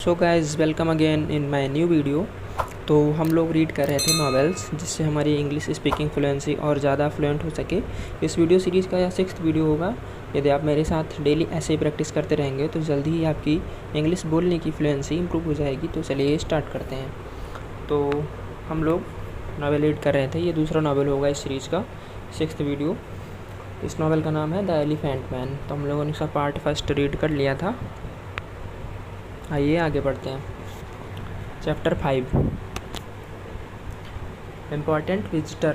So guys welcome again in my new video. तो हम लोग रीड कर रहे थे नॉवेल्स जिससे हमारी इंग्लिश स्पीकिंग फ्लुएंसी और ज़्यादा फ्लुएंट हो सके। इस वीडियो सीरीज़ का यह 6th वीडियो होगा। यदि आप मेरे साथ डेली ऐसे ही प्रैक्टिस करते रहेंगे तो जल्दी ही आपकी इंग्लिश बोलने की फ्लुएंसी इंप्रूव हो जाएगी। तो चलिए स्टार्ट करते हैं। तो हम लोग नावल रीड कर रहे थे, ये दूसरा नावल होगा इस सीरीज़ का 6th वीडियो। इस नावल का नाम है द एलिफेंट मैन। तो हम लोगों ने इसका पार्ट फर्स्ट रीड कर लिया था। आइए आगे बढ़ते हैं। Chapter 5 Important Visitor।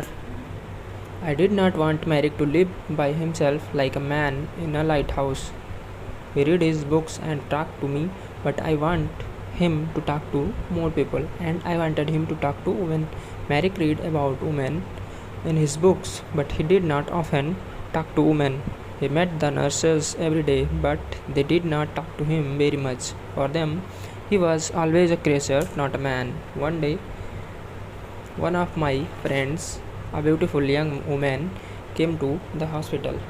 I did not want Merrick to live by himself like a man in a lighthouse. He read his books and talked to me, but I want him to talk to more people, and I wanted him to talk to women. Merrick read about women in his books, but he did not often talk to women. He met the nurses every day, but they did not talk to him very much. For them, he was always a creature, not a man. One day, one of my friends, a beautiful young woman, came to the hospital.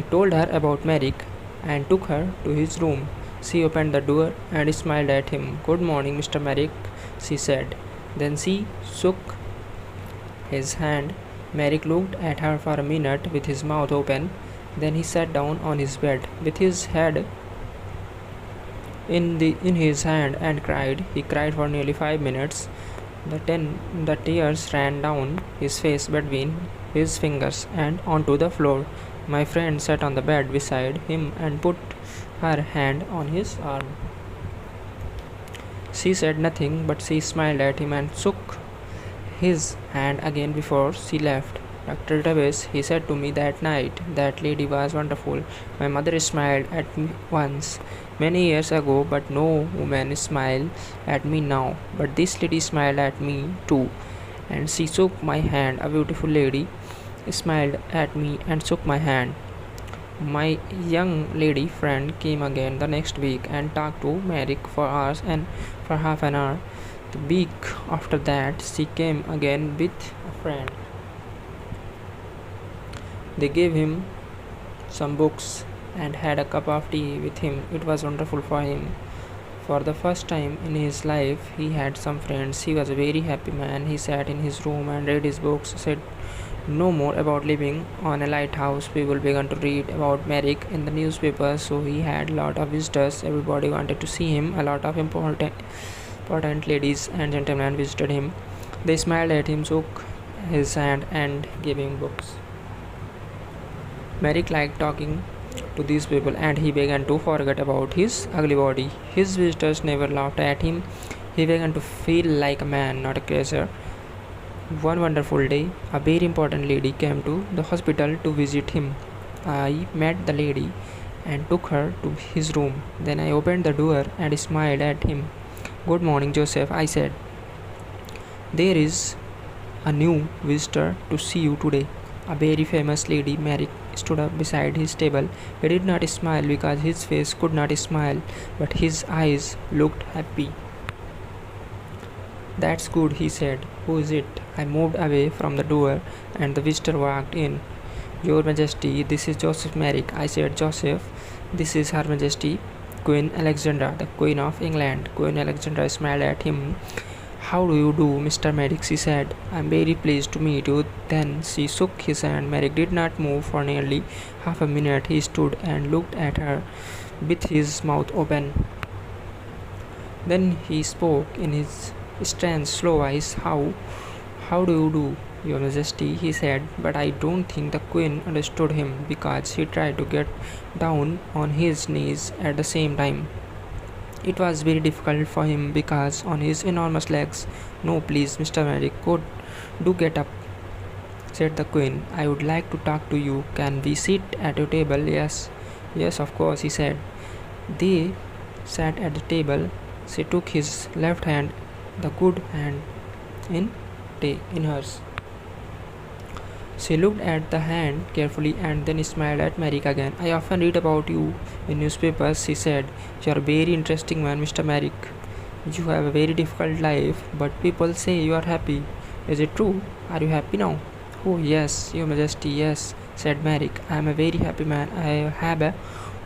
I told her about Merrick and took her to his room. She opened the door and smiled at him. "Good morning, Mr. Merrick," she said. Then she shook his hand. Merrick looked at her for a minute with his mouth open. Then he sat down on his bed with his head in his hand and cried. He cried for nearly 5 minutes. The tears ran down his face between his fingers and onto the floor. My friend sat on the bed beside him and put her hand on his arm. She said nothing, but she smiled at him and shook his hand again before she left. "Dr. Davis," he said to me that night, "that lady was wonderful." My mother smiled at me once, many years ago, but no woman smiled at me now. But this lady smiled at me too, and she shook my hand. A beautiful lady smiled at me and shook my hand. My young lady friend came again the next week and talked to Merrick for hours and for half an hour. The week after that, she came again with a friend. They gave him some books and had a cup of tea with him. It was wonderful for him. For the first time in his life, he had some friends. He was a very happy man. He sat in his room and read his books, said no more about living on a lighthouse. People began to read about Merrick in the newspapers, so he had a lot of visitors. Everybody wanted to see him. A lot of important ladies and gentlemen visited him. They smiled at him, shook his hand, and gave him books. Merrick liked talking to these people, and he began to forget about his ugly body. His visitors never laughed at him. He began to feel like a man, not a creature. One wonderful day, a very important lady came to the hospital to visit him. I met the lady and took her to his room. Then I opened the door and smiled at him. "Good morning, Joseph," I said. "There is a new visitor to see you today, a very famous lady." Merrick stood up beside his table. He did not smile because his face could not smile, but his eyes looked happy. "That's good," he said. "Who is it?" I moved away from the door and the visitor walked in. "Your Majesty, this is Joseph Merrick," I said. "Joseph, this is Her Majesty Queen Alexandra, the Queen of England." Queen Alexandra smiled at him. "How do you do, Mr. Merrick?" she said. "I'm very pleased to meet you." Then she shook his hand. Merrick did not move for nearly half a minute. He stood and looked at her with his mouth open. Then he spoke in his strange, slow voice. How do you do, Your Majesty?" he said. But I don't think the Queen understood him because he tried to get down on his knees at the same time. It was very difficult for him because on his enormous legs. "No, please, Mr. Merrick, do get up," said the Queen. "I would like to talk to you. Can we sit at your table?" Yes, of course," he said. They sat at the table. She took his left hand, the good hand, in hers. She looked at the hand carefully and then smiled at Merrick again. "I often read about you in newspapers," she said. "You are a very interesting man, Mr. Merrick. You have a very difficult life, but people say you are happy. Is it true? Are you happy now?" "Oh, yes, Your Majesty, yes," said Merrick. "I am a very happy man. I have a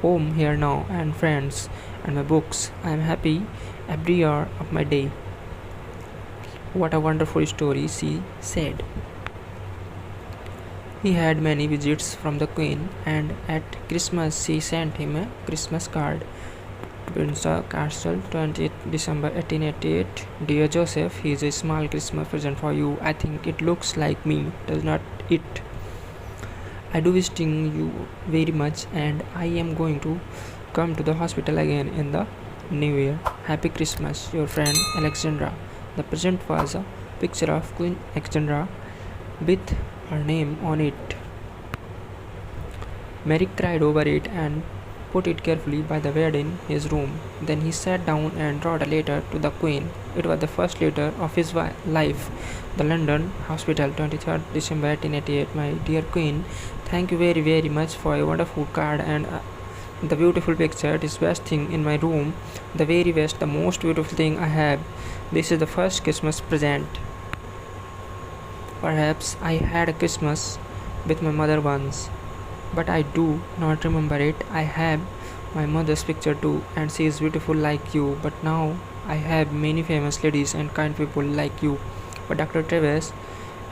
home here now and friends, and my books. I am happy every hour of my day. What a wonderful story, she said. He had many visits from the Queen, and at Christmas she sent him a Christmas card. Windsor Castle, 20th December 1888. Dear Joseph, here is a small Christmas present for you. I think it looks like me, does not it? I do visiting you very much, and I am going to come to the hospital again in the new year. Happy Christmas, your friend Alexandra. The present was a picture of Queen Alexandra with her name on it. Merrick cried over it and put it carefully by the bed in his room. Then he sat down and wrote a letter to the Queen. It was the first letter of his life. The London Hospital, 23rd December 1888. My dear Queen, thank you very very much for a wonderful card and the beautiful picture. It is best thing in my room. The very best, the most beautiful thing I have. This is the first Christmas present. Perhaps I had a Christmas with my mother once, but I do not remember it. I have my mother's picture too, and she is beautiful like you. But now I have many famous ladies and kind people like you. But Dr. Travis,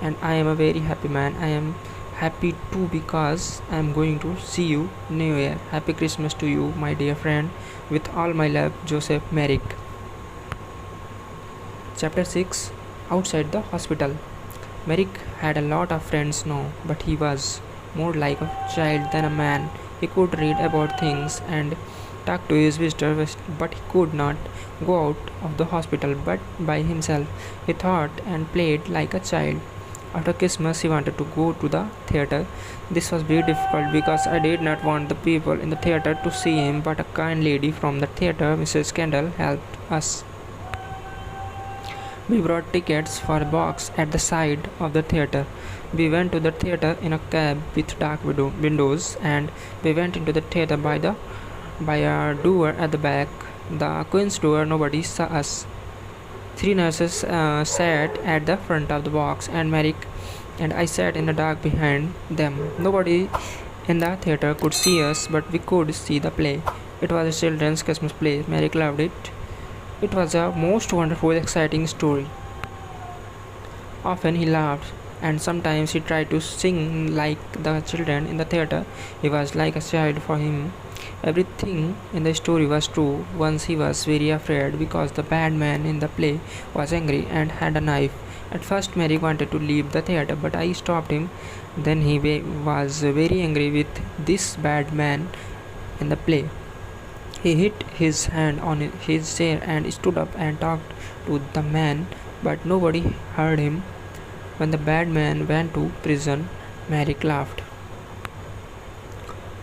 and I am a very happy man. I am happy too because I am going to see you New Year. Happy Christmas to you, my dear friend. With all my love, Joseph Merrick. Chapter 6. Outside the hospital. Merrick had a lot of friends now, but he was more like a child than a man. He could read about things and talk to his visitors, but he could not go out of the hospital but by himself. He thought and played like a child. After Christmas, he wanted to go to the theatre. This was very difficult because I did not want the people in the theatre to see him, but a kind lady from the theatre, Mrs. Kendall, helped us. We brought tickets for a box at the side of the theatre. We went to the theatre in a cab with dark windows, and we went into the theatre by a door at the back. The Queen's door. Nobody saw us. Three nurses sat at the front of the box, and Merrick and I sat in the dark behind them. Nobody in the theatre could see us, but we could see the play. It was a children's Christmas play. Merrick loved it. It was a most wonderful, exciting story. Often he laughed, and sometimes he tried to sing like the children in the theatre. He was like a child for him. Everything in the story was true. Once he was very afraid because the bad man in the play was angry and had a knife. At first Mary wanted to leave the theatre, but I stopped him. Then he was very angry with this bad man in the play. He hit his hand on his chair and stood up and talked to the man, but nobody heard him. When the bad man went to prison, Merrick laughed.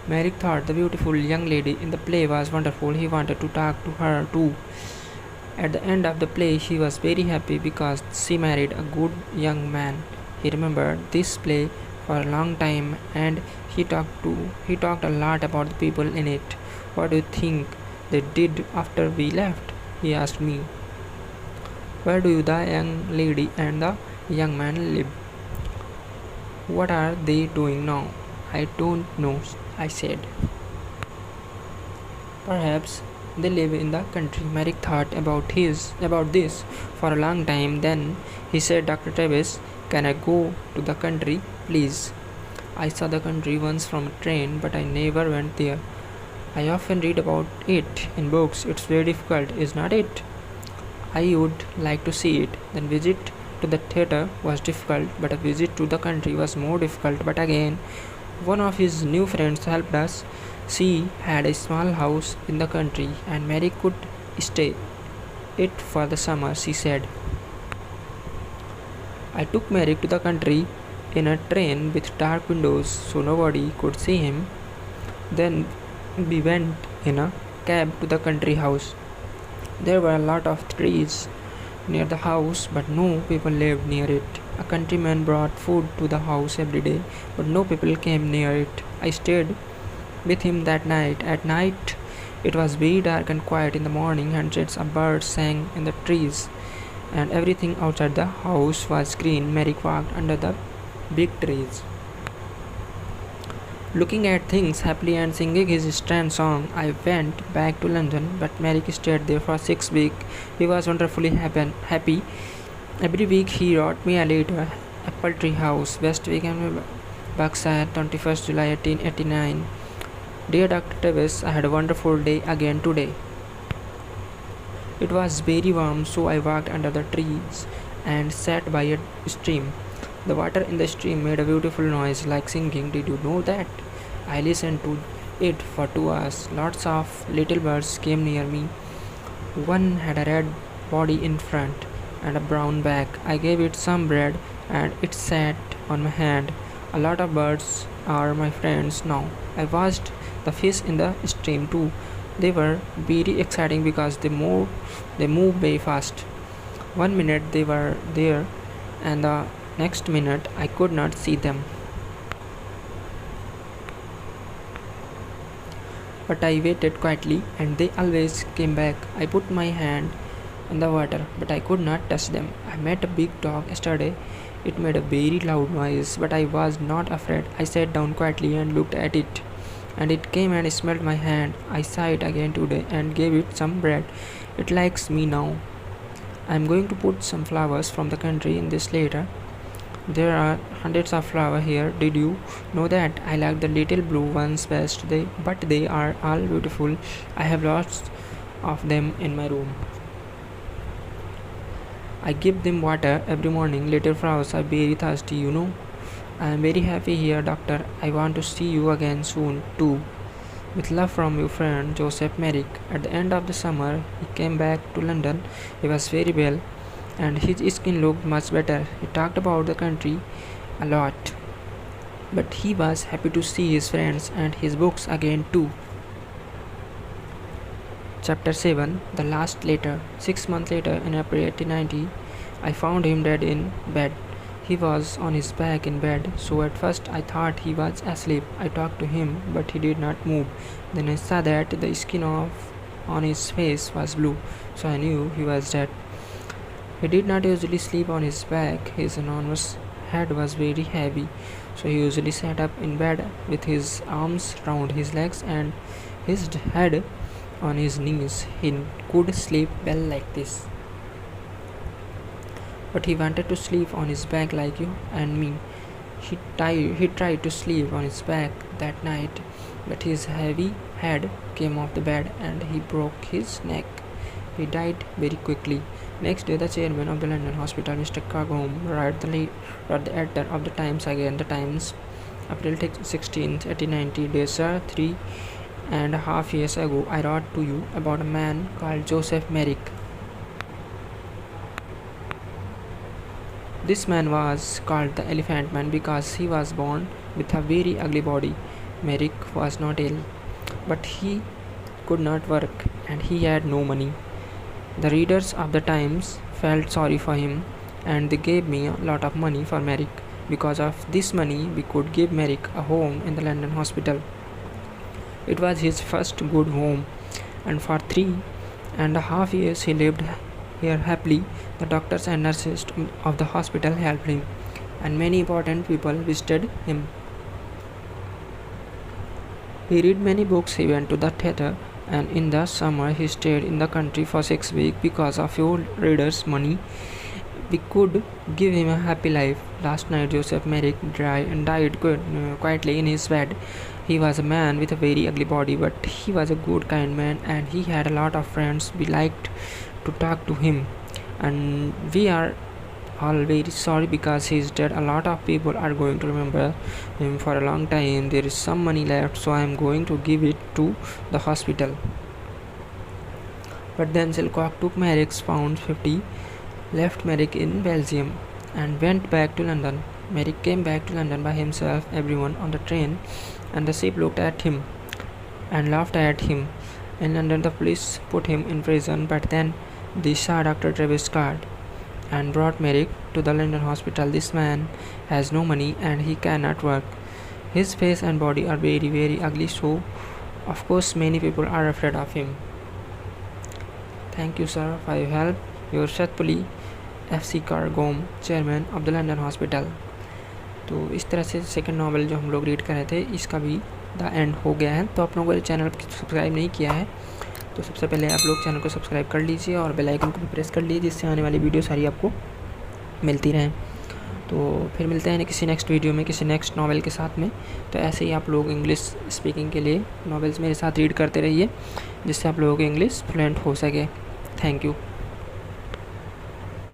Merrick thought the beautiful young lady in the play was wonderful. He wanted to talk to her too. At the end of the play, he was very happy because she married a good young man. He remembered this play for a long time, and he talked a lot about the people in it. What do you think they did after we left? He asked me. Where do the young lady and the young man live? What are they doing now? I don't know, I said. Perhaps they live in the country. Merrick thought about this for a long time. Then he said, Dr. Travis, can I go to the country, please? I saw the country once from a train, but I never went there. I often read about it in books. It's very difficult, is not it? I would like to see it. Then visit to the theatre was difficult, but a visit to the country was more difficult. But again, one of his new friends helped us. She had a small house in the country, and Mary could stay it for the summer, she said. I took Mary to the country in a train with dark windows so nobody could see him. Then we went in a cab to the country house. There were a lot of trees near the house, but no people lived near it. A countryman brought food to the house every day, but no people came near it. I stayed with him that night. At night, it was very dark and quiet. In the morning, hundreds of birds sang in the trees, and everything outside the house was green. Merrick walked under the big trees. Looking at things happily and singing his strand song, I went back to London, but Merrick stayed there for 6 weeks. He was wonderfully happy. Every week he wrote me a letter. Apple Tree House, West Wigan, Buckside, 21st July 1889. Dear Dr. Travis, I had a wonderful day again today. It was very warm, so I walked under the trees and sat by a stream. The water in the stream made a beautiful noise like singing. Did you know that? I listened to it for 2 hours. Lots of little birds came near me. One had a red body in front and a brown back. I gave it some bread and it sat on my hand. A lot of birds are my friends now. I watched the fish in the stream too. They were very exciting because they move very fast. One minute they were there and the next minute I could not see them. But I waited quietly and they always came back. I put my hand in the water but I could not touch them. I met a big dog yesterday. It made a very loud noise but I was not afraid. I sat down quietly and looked at it. And it came and smelled my hand. I saw it again today and gave it some bread. It likes me now. I am going to put some flowers from the country in this later. There are hundreds of flowers here. Did you know that? I like the little blue ones best. But they are all beautiful. I have lots of them in my room. I give them water every morning. Little flowers are very thirsty, you know. I am very happy here, doctor. I want to see you again soon, too. With love from your friend Joseph Merrick. At the end of the summer, he came back to London. He was very well and his skin looked much better. He talked about the country a lot. But he was happy to see his friends and his books again, too. Chapter 7 The Last Letter. 6 months later, in April 1890, I found him dead in bed. He was on his back in bed, so at first I thought he was asleep. I talked to him, but he did not move. Then I saw that the skin on his face was blue, so I knew he was dead. He did not usually sleep on his back. His enormous head was very heavy, so he usually sat up in bed with his arms round his legs and his head on his knees. He could sleep well like this. But he wanted to sleep on his back like you and me. He tried to sleep on his back that night, but his heavy head came off the bed and he broke his neck. He died very quickly. Next day, the chairman of the London hospital, Mr. Cargome, wrote the editor of the Times again. The Times, April 16th, 1890. Dear Sir, 3.5 years ago, I wrote to you about a man called Joseph Merrick. This man was called the Elephant Man because he was born with a very ugly body. Merrick was not ill, but he could not work and he had no money. The readers of the Times felt sorry for him and they gave me a lot of money for Merrick. Because of this money, we could give Merrick a home in the London hospital. It was his first good home, and for 3.5 years he lived here happily. The doctors and nurses of the hospital helped him, and many important people visited him. He read many books, he went to the theatre, and in the summer he stayed in the country for 6 weeks. Because of your readers' money, we could give him a happy life. Last night Joseph Merrick died quietly in his bed. He was a man with a very ugly body, but he was a good, kind man, and he had a lot of friends. We liked to talk to him, and we are all very sorry because he is dead. A lot of people are going to remember him for a long time. There is some money left, so I am going to give it to the hospital. But then Silcock took Merrick's £50, left Merrick in Belgium, and went back to London. Merrick came back to London by himself. Everyone on the train and the ship looked at him and laughed at him. In London, the police put him in prison, but then they saw Dr. Travis' card and brought Merrick to the London hospital. This man has no money and he cannot work. His face and body are very, very ugly, so of course many people are afraid of him. Thank you, sir, for your help. Yours faithfully, F.C. Cargome, Chairman of the London Hospital. तो इस तरह से second novel जो हम लोग read कर रहे थे इसका भी द एंड हो गया है। तो आप लोगों को चैनल सब्सक्राइब नहीं किया है तो सबसे पहले आप लोग चैनल को सब्सक्राइब कर लीजिए और बेल आइकन को भी प्रेस कर लीजिए, जिससे आने वाली वीडियो सारी आपको मिलती रहें। तो फिर मिलते हैं किसी नेक्स्ट वीडियो में किसी नेक्स्ट नॉवल के साथ में। तो ऐसे ही आप लोग इंग्लिश स्पीकिंग के लिए नॉवेल्स मेरे साथ रीड करते रहिए, जिससे आप लोगों की इंग्लिश फ्लुएंट हो सके। Thank you.